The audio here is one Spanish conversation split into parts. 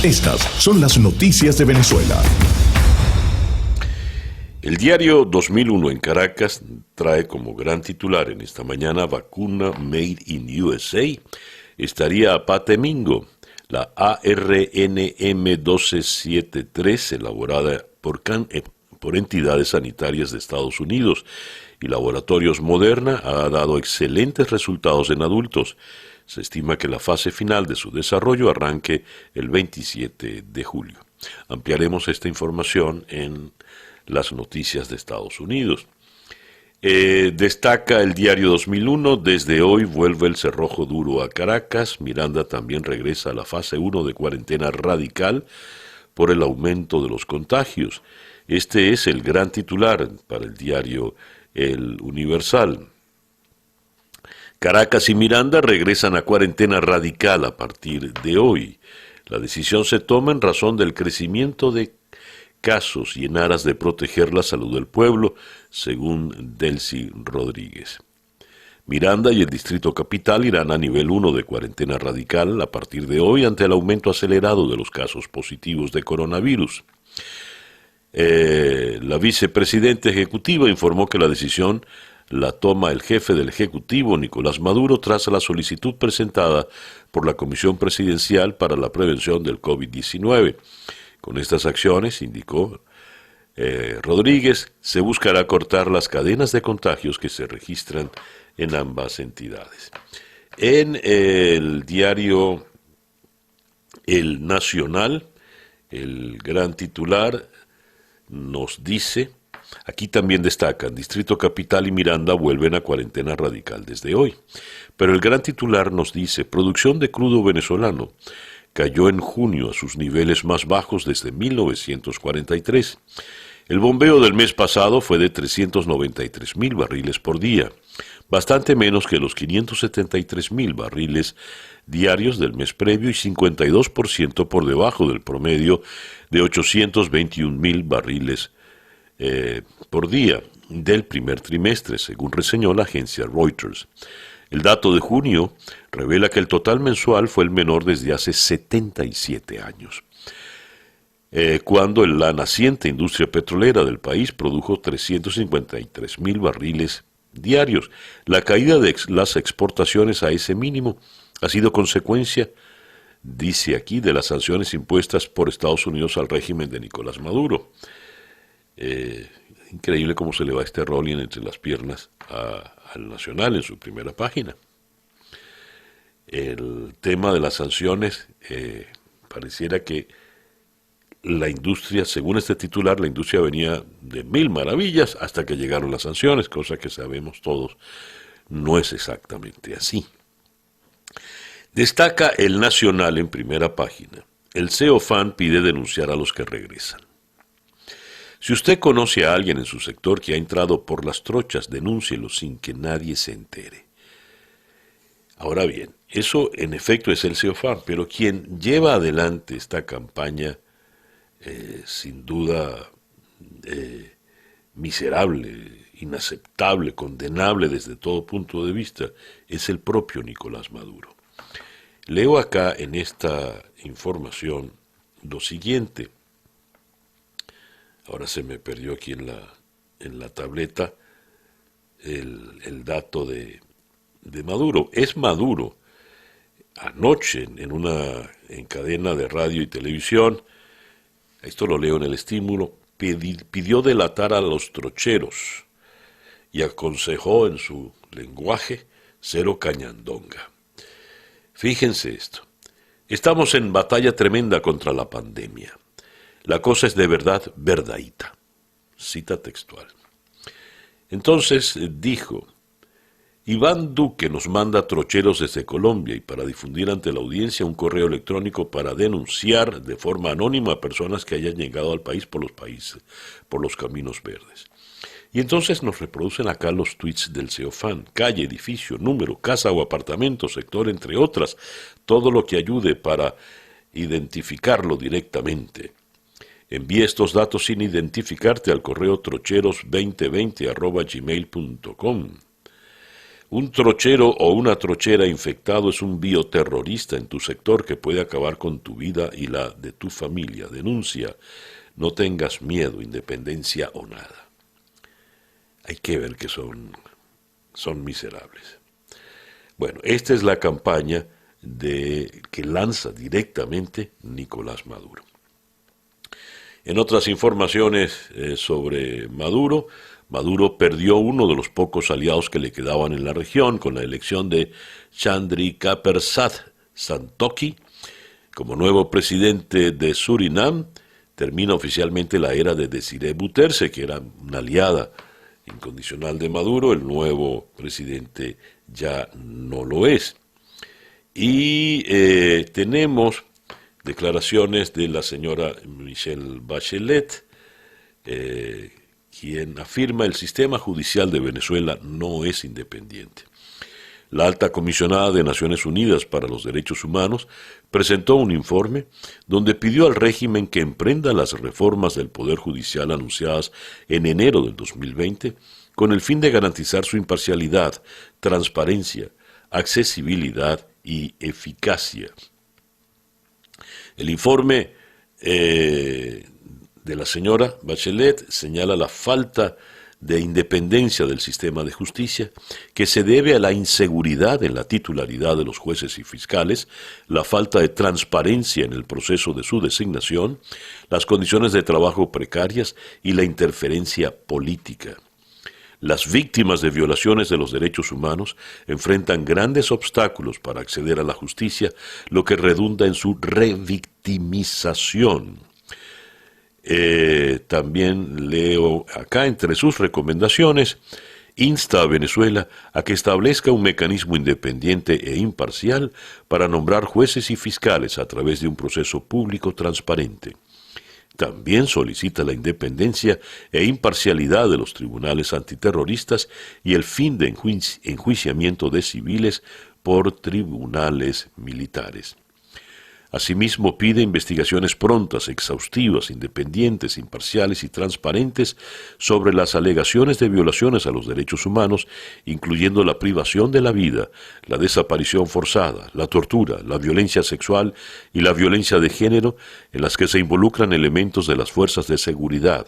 Estas son las noticias de Venezuela. El diario 2001 en Caracas trae como gran titular en esta mañana: vacuna Made in USA estaría a patemingo. La ARNM1273, elaborada por entidades sanitarias de Estados Unidos y laboratorios Moderna, ha dado excelentes resultados en adultos. Se estima que la fase final de su desarrollo arranque el 27 de julio. Ampliaremos esta información en las noticias de Estados Unidos. Destaca el diario 2001, desde hoy vuelve el cerrojo duro a Caracas. Miranda también regresa a la fase 1 de cuarentena radical por el aumento de los contagios. Este es el gran titular para el diario El Universal. Caracas y Miranda regresan a cuarentena radical a partir de hoy. La decisión se toma en razón del crecimiento de casos y en aras de proteger la salud del pueblo, según Delcy Rodríguez. Miranda y el Distrito Capital irán a nivel 1 de cuarentena radical a partir de hoy ante el aumento acelerado de los casos positivos de coronavirus. La vicepresidenta ejecutiva informó que la decisión la toma el jefe del Ejecutivo, Nicolás Maduro, tras la solicitud presentada por la Comisión Presidencial para la Prevención del COVID-19. Con estas acciones, indicó Rodríguez, se buscará cortar las cadenas de contagios que se registran en ambas entidades. En el diario El Nacional, el gran titular nos dice, aquí también destacan, Distrito Capital y Miranda vuelven a cuarentena radical desde hoy. Pero el gran titular nos dice, producción de crudo venezolano cayó en junio a sus niveles más bajos desde 1943. El bombeo del mes pasado fue de 393.000 barriles por día, bastante menos que los 573.000 barriles diarios del mes previo y 52% por debajo del promedio de 821.000 barriles por día del primer trimestre, según reseñó la agencia Reuters. El dato de junio revela que el total mensual fue el menor desde hace 77 años, cuando la naciente industria petrolera del país produjo 353.000 barriles diarios. La caída de las exportaciones a ese mínimo ha sido consecuencia, dice aquí, de las sanciones impuestas por Estados Unidos al régimen de Nicolás Maduro. Increíble cómo se le va este rolling entre las piernas al Nacional en su primera página. El tema de las sanciones, pareciera que la industria, según este titular, la industria venía de mil maravillas hasta que llegaron las sanciones, cosa que sabemos todos no es exactamente así. Destaca el Nacional en primera página. El CEOFAN pide denunciar a los que regresan. Si usted conoce a alguien en su sector que ha entrado por las trochas, denúncielo sin que nadie se entere. Ahora bien, eso en efecto es el CEOFAN, pero quien lleva adelante esta campaña, sin duda miserable, inaceptable, condenable desde todo punto de vista, es el propio Nicolás Maduro. Leo acá en esta información lo siguiente. Ahora se me perdió aquí en la tableta el dato de Maduro. Es Maduro. Anoche en cadena de radio y televisión, esto lo leo en el estímulo, pidió delatar a los trocheros y aconsejó en su lenguaje cero cañandonga. Fíjense esto. Estamos en batalla tremenda contra la pandemia. La cosa es de verdad verdadita. Cita textual. Entonces dijo, Iván Duque nos manda trocheros desde Colombia y para difundir ante la audiencia un correo electrónico para denunciar de forma anónima a personas que hayan llegado al país por los caminos verdes. Y entonces nos reproducen acá los tweets del CEOFAN, calle, edificio, número, casa o apartamento, sector, entre otras, todo lo que ayude para identificarlo directamente. Envíe estos datos sin identificarte al correo trocheros2020@gmail.com. Un trochero o una trochera infectado es un bioterrorista en tu sector que puede acabar con tu vida y la de tu familia. Denuncia. No tengas miedo, independencia o nada. Hay que ver que son miserables. Bueno, esta es la campaña que lanza directamente Nicolás Maduro. En otras informaciones sobre Maduro, Maduro perdió uno de los pocos aliados que le quedaban en la región con la elección de Chandrika Persad Santokhi como nuevo presidente de Surinam. Termina oficialmente la era de Desiré Bouterse, que era una aliada incondicional de Maduro. El nuevo presidente ya no lo es. Y tenemos declaraciones de la señora Michelle Bachelet, quien afirma el sistema judicial de Venezuela no es independiente. La alta comisionada de Naciones Unidas para los Derechos Humanos presentó un informe donde pidió al régimen que emprenda las reformas del Poder Judicial anunciadas en enero del 2020 con el fin de garantizar su imparcialidad, transparencia, accesibilidad y eficacia. El informe de la señora Bachelet señala la falta de independencia del sistema de justicia que se debe a la inseguridad en la titularidad de los jueces y fiscales, la falta de transparencia en el proceso de su designación, las condiciones de trabajo precarias y la interferencia política. Las víctimas de violaciones de los derechos humanos enfrentan grandes obstáculos para acceder a la justicia, lo que redunda en su revictimización. También leo acá entre sus recomendaciones, insta a Venezuela a que establezca un mecanismo independiente e imparcial para nombrar jueces y fiscales a través de un proceso público transparente. También solicita la independencia e imparcialidad de los tribunales antiterroristas y el fin de enjuiciamiento de civiles por tribunales militares. Asimismo, pide investigaciones prontas, exhaustivas, independientes, imparciales y transparentes sobre las alegaciones de violaciones a los derechos humanos, incluyendo la privación de la vida, la desaparición forzada, la tortura, la violencia sexual y la violencia de género, en las que se involucran elementos de las fuerzas de seguridad.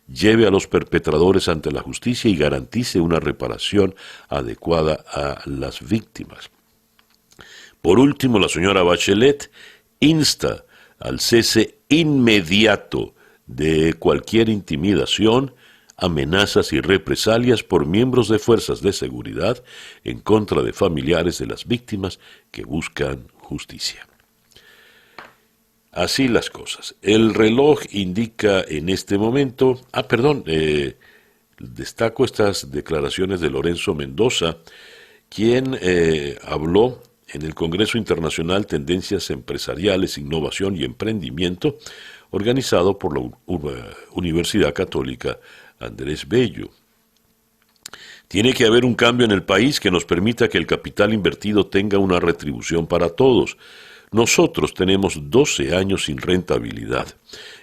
Lleve a los perpetradores ante la justicia y garantice una reparación adecuada a las víctimas. Por último, la señora Bachelet insta al cese inmediato de cualquier intimidación, amenazas y represalias por miembros de fuerzas de seguridad en contra de familiares de las víctimas que buscan justicia. Así las cosas. El reloj indica en este momento, destaco estas declaraciones de Lorenzo Mendoza, quien habló en el Congreso Internacional Tendencias Empresariales, Innovación y Emprendimiento, organizado por la Universidad Católica Andrés Bello. Tiene que haber un cambio en el país que nos permita que el capital invertido tenga una retribución para todos. Nosotros tenemos 12 años sin rentabilidad.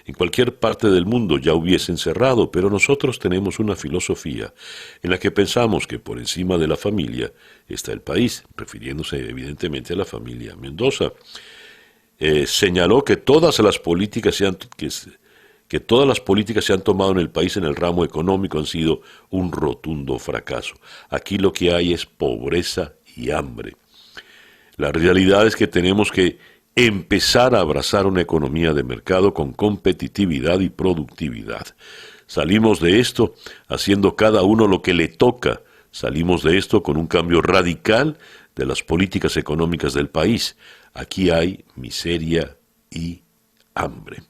En cualquier parte del mundo ya hubiesen cerrado, pero nosotros tenemos una filosofía en la que pensamos que por encima de la familia está el país, refiriéndose evidentemente a la familia Mendoza. Señaló que todas las políticas se han tomado en el país en el ramo económico han sido un rotundo fracaso. Aquí lo que hay es pobreza y hambre. La realidad es que tenemos que empezar a abrazar una economía de mercado con competitividad y productividad. Salimos de esto haciendo cada uno lo que le toca. Salimos de esto con un cambio radical de las políticas económicas del país. Aquí hay miseria y hambre.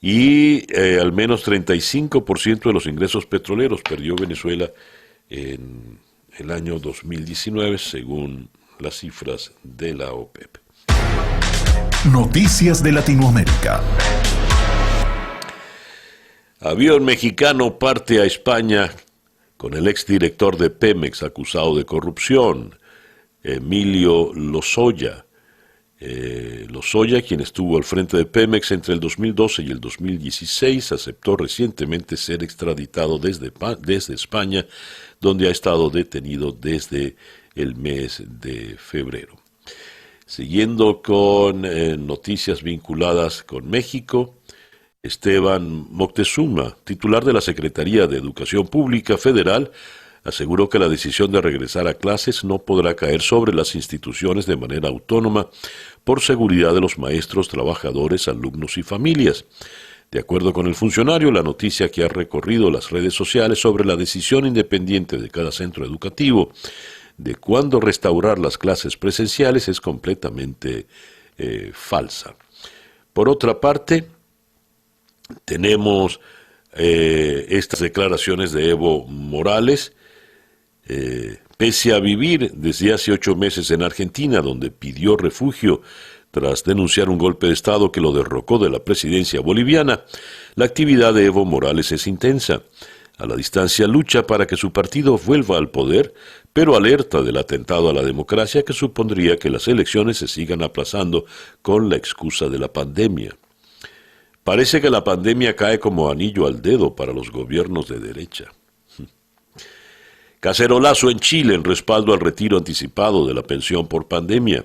Y al menos 35% de los ingresos petroleros perdió Venezuela en el año 2019, según las cifras de la OPEP. Noticias de Latinoamérica. Avión mexicano parte a España con el exdirector de Pemex acusado de corrupción, Emilio Lozoya. Lozoya, quien estuvo al frente de Pemex entre el 2012 y el 2016, aceptó recientemente ser extraditado desde España, donde ha estado detenido desde el mes de febrero. Siguiendo con noticias vinculadas con México, Esteban Moctezuma, titular de la Secretaría de Educación Pública Federal, aseguró que la decisión de regresar a clases no podrá caer sobre las instituciones de manera autónoma por seguridad de los maestros, trabajadores, alumnos y familias. De acuerdo con el funcionario, la noticia que ha recorrido las redes sociales sobre la decisión independiente de cada centro educativo de cuándo restaurar las clases presenciales es completamente falsa. Por otra parte, tenemos estas declaraciones de Evo Morales, pese a vivir desde hace 8 meses en Argentina, donde pidió refugio tras denunciar un golpe de Estado que lo derrocó de la presidencia boliviana. La actividad de Evo Morales es intensa. A la distancia lucha para que su partido vuelva al poder, pero alerta del atentado a la democracia que supondría que las elecciones se sigan aplazando con la excusa de la pandemia. Parece que la pandemia cae como anillo al dedo para los gobiernos de derecha. Cacerolazo en Chile en respaldo al retiro anticipado de la pensión por pandemia.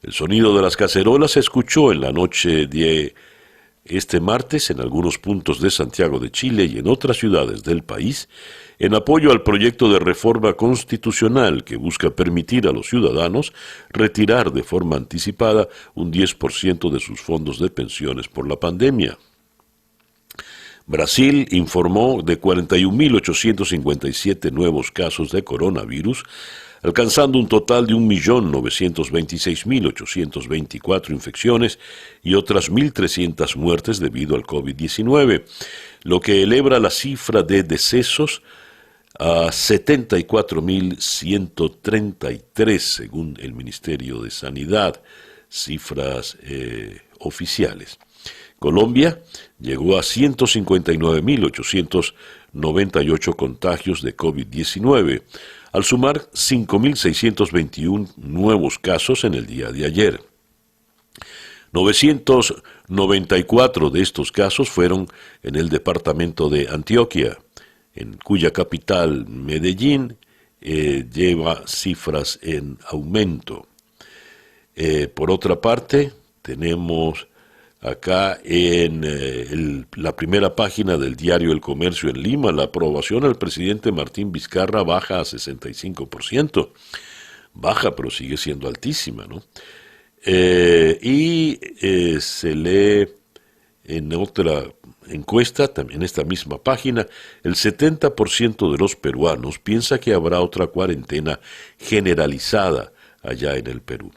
El sonido de las cacerolas se escuchó en la noche de este martes en algunos puntos de Santiago de Chile y en otras ciudades del país, en apoyo al proyecto de reforma constitucional que busca permitir a los ciudadanos retirar de forma anticipada un 10% de sus fondos de pensiones por la pandemia. Brasil informó de 41.857 nuevos casos de coronavirus, alcanzando un total de 1.926.824 infecciones y otras 1.300 muertes debido al COVID-19, lo que eleva la cifra de decesos a 74.133, según el Ministerio de Sanidad, cifras oficiales. Colombia llegó a 159.898 contagios de COVID-19, al sumar 5.621 nuevos casos en el día de ayer. 994 de estos casos fueron en el departamento de Antioquia, en cuya capital, Medellín, lleva cifras en aumento. Por otra parte, tenemos acá en la primera página del diario El Comercio en Lima, la aprobación al presidente Martín Vizcarra baja a 65%. Baja, pero sigue siendo altísima, ¿no? Se lee en otra encuesta, también en esta misma página, el 70% de los peruanos piensa que habrá otra cuarentena generalizada allá en el Perú.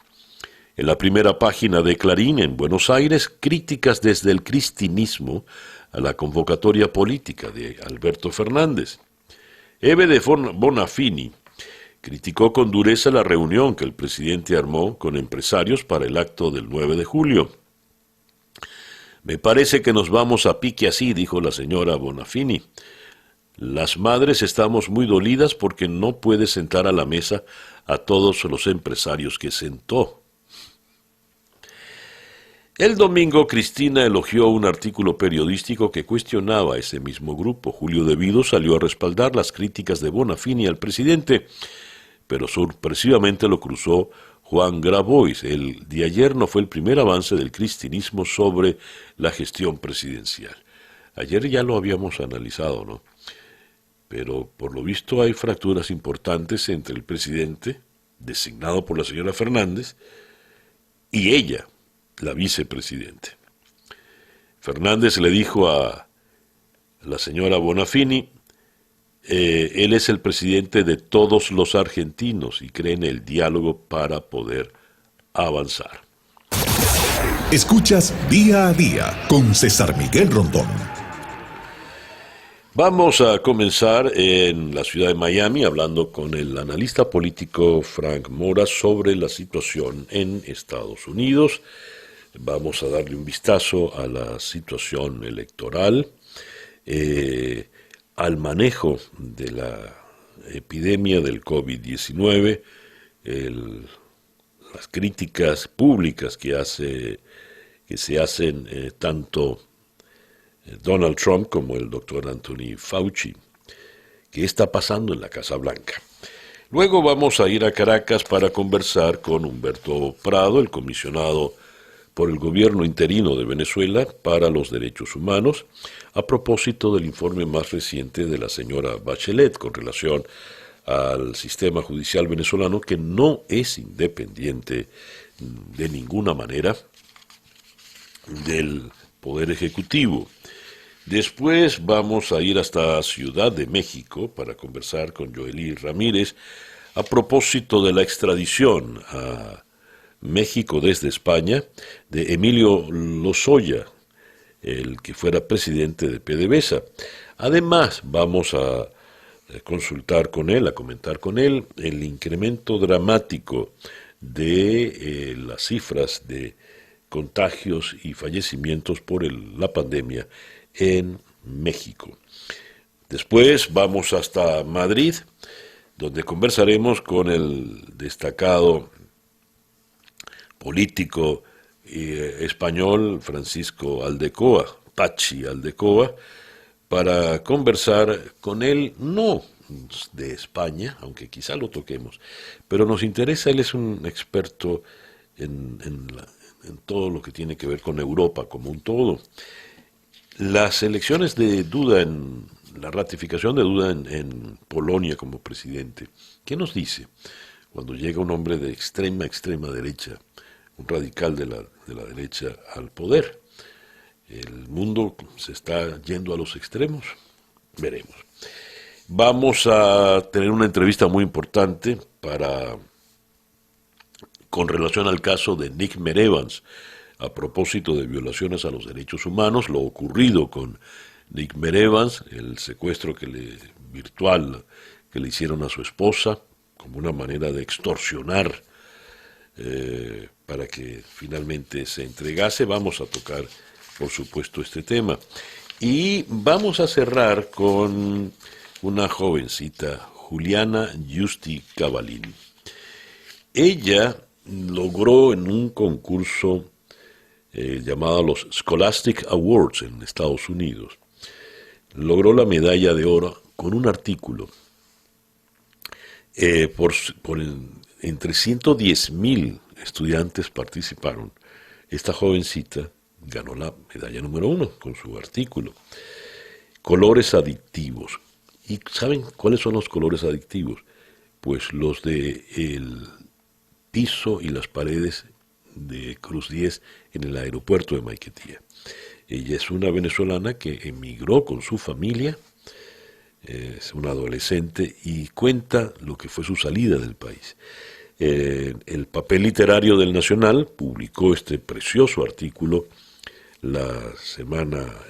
En la primera página de Clarín, en Buenos Aires, críticas desde el cristinismo a la convocatoria política de Alberto Fernández. Eve de Bonafini criticó con dureza la reunión que el presidente armó con empresarios para el acto del 9 de julio. Me parece que nos vamos a pique así, dijo la señora Bonafini. Las madres estamos muy dolidas porque no puede sentar a la mesa a todos los empresarios que sentó. El domingo, Cristina elogió un artículo periodístico que cuestionaba a ese mismo grupo. Julio Devido salió a respaldar las críticas de Bonafini al presidente, pero sorpresivamente lo cruzó Juan Grabois. El de ayer no fue el primer avance del cristinismo sobre la gestión presidencial. Ayer ya lo habíamos analizado, ¿no? Pero por lo visto hay fracturas importantes entre el presidente, designado por la señora Fernández, y ella, la vicepresidente. Fernández le dijo a la señora Bonafini, él es el presidente de todos los argentinos y cree en el diálogo para poder avanzar. Escuchas Día a Día con César Miguel Rondón. Vamos a comenzar en la ciudad de Miami hablando con el analista político Frank Mora sobre la situación en Estados Unidos. Vamos a darle un vistazo a la situación electoral, al manejo de la epidemia del COVID-19, las críticas públicas que se hacen tanto Donald Trump como el doctor Anthony Fauci. ¿Qué está pasando en la Casa Blanca? Luego vamos a ir a Caracas para conversar con Humberto Prado, el comisionado por el gobierno interino de Venezuela para los derechos humanos, a propósito del informe más reciente de la señora Bachelet con relación al sistema judicial venezolano, que no es independiente de ninguna manera del Poder Ejecutivo. Después vamos a ir hasta Ciudad de México para conversar con Joely Ramírez a propósito de la extradición a México desde España de Emilio Lozoya, el que fuera presidente de PDVSA. Además, vamos a consultar con él, a comentar con él el incremento dramático de las cifras de contagios y fallecimientos por la pandemia en México. Después vamos hasta Madrid, donde conversaremos con el destacado político español Francisco Aldecoa, Pachi Aldecoa, para conversar con él, no de España, aunque quizá lo toquemos, pero nos interesa, él es un experto en todo lo que tiene que ver con Europa como un todo. Las elecciones de Duda, la ratificación de Duda en Polonia como presidente, ¿qué nos dice cuando llega un hombre de extrema derecha, un radical de la derecha al poder? ¿El mundo se está yendo a los extremos? Veremos. Vamos a tener una entrevista muy importante con relación al caso de Nick Merevans, a propósito de violaciones a los derechos humanos, lo ocurrido con Nick Merevans, el secuestro virtual que le hicieron a su esposa, como una manera de extorsionar para que finalmente se entregase. Vamos a tocar, por supuesto, este tema. Y vamos a cerrar con una jovencita, Juliana Yusti Cavalín. Ella logró en un concurso llamado los Scholastic Awards en Estados Unidos, logró la medalla de oro con un artículo. Entre 110,000 estudiantes participaron. Esta jovencita ganó la medalla número 1 con su artículo. Colores adictivos. ¿Y saben cuáles son los colores adictivos? Pues los de el piso y las paredes de Cruz 10 en el aeropuerto de Maiquetía. Ella es una venezolana que emigró con su familia, es una adolescente y cuenta lo que fue su salida del país. El papel literario del Nacional publicó este precioso artículo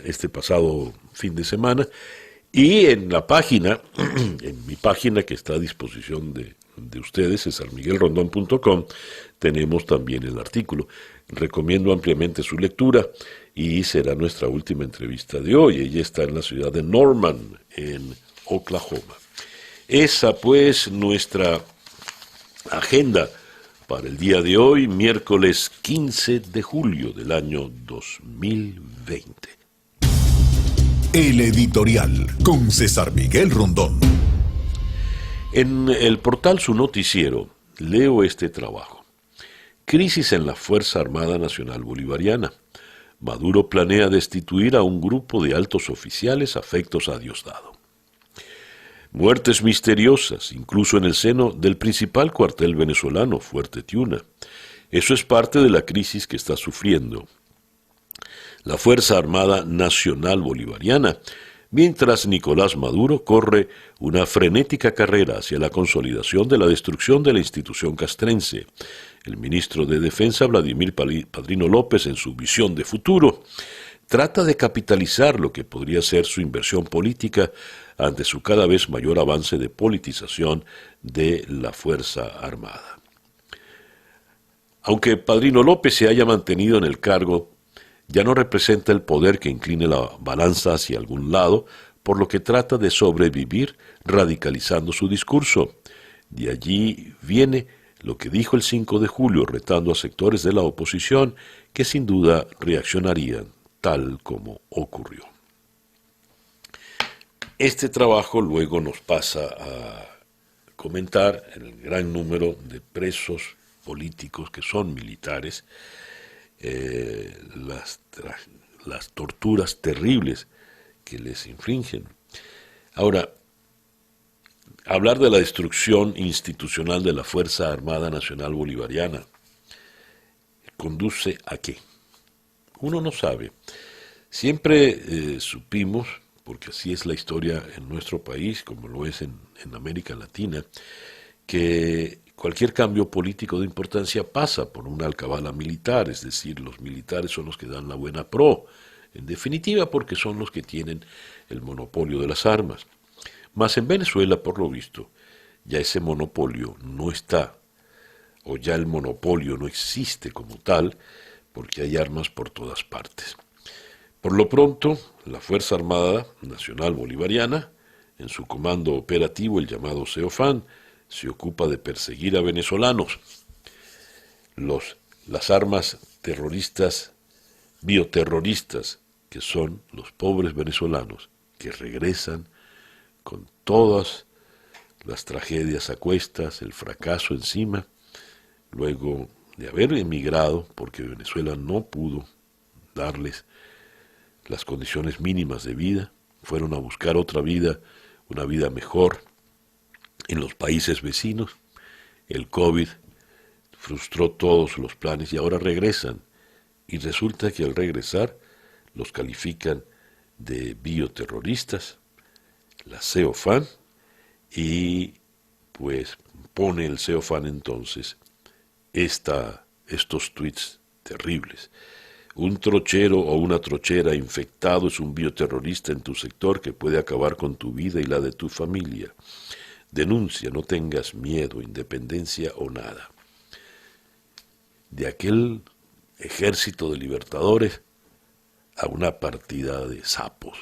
este pasado fin de semana, y en la página, en mi página que está a disposición de ustedes, cesarmiguelrondon.com, tenemos también el artículo. Recomiendo ampliamente su lectura y será nuestra última entrevista de hoy. Ella está en la ciudad de Norman, en Oklahoma. Esa pues nuestra agenda para el día de hoy, miércoles 15 de julio del año 2020. El editorial con César Miguel Rondón. En el portal Su Noticiero leo este trabajo. Crisis en la Fuerza Armada Nacional Bolivariana. Maduro planea destituir a un grupo de altos oficiales afectos a Diosdado. Muertes misteriosas, incluso en el seno del principal cuartel venezolano, Fuerte Tiuna. Eso es parte de la crisis que está sufriendo la Fuerza Armada Nacional Bolivariana, mientras Nicolás Maduro corre una frenética carrera hacia la consolidación de la destrucción de la institución castrense. El ministro de Defensa, Vladimir Padrino López, en su visión de futuro, trata de capitalizar lo que podría ser su inversión política ante su cada vez mayor avance de politización de la Fuerza Armada. Aunque Padrino López se haya mantenido en el cargo, ya no representa el poder que incline la balanza hacia algún lado, por lo que trata de sobrevivir radicalizando su discurso. De allí viene lo que dijo el 5 de julio retando a sectores de la oposición que sin duda reaccionarían tal como ocurrió. Este trabajo luego nos pasa a comentar el gran número de presos políticos que son militares, las torturas terribles que les infringen. Ahora, hablar de la destrucción institucional de la Fuerza Armada Nacional Bolivariana conduce ¿a qué? Uno no sabe. Siempre supimos, porque así es la historia en nuestro país, como lo es en América Latina, que cualquier cambio político de importancia pasa por una alcabala militar, es decir, los militares son los que dan la buena pro, en definitiva porque son los que tienen el monopolio de las armas. Mas en Venezuela, por lo visto, ya ese monopolio no está, o ya el monopolio no existe como tal, porque hay armas por todas partes. Por lo pronto, la Fuerza Armada Nacional Bolivariana, en su comando operativo, el llamado CEOFAN, se ocupa de perseguir a venezolanos. Las armas terroristas, bioterroristas, que son los pobres venezolanos que regresan con todas las tragedias a cuestas, el fracaso encima, luego de haber emigrado, porque Venezuela no pudo darles las condiciones mínimas de vida, fueron a buscar otra vida, una vida mejor en los países vecinos. El COVID frustró todos los planes y ahora regresan. Y resulta que al regresar los califican de bioterroristas, la CEOFAN, y pues pone el CEOFAN entonces estos tweets terribles. Un trochero o una trochera infectado es un bioterrorista en tu sector que puede acabar con tu vida y la de tu familia. Denuncia, no tengas miedo, independencia o nada. De aquel ejército de libertadores a una partida de sapos.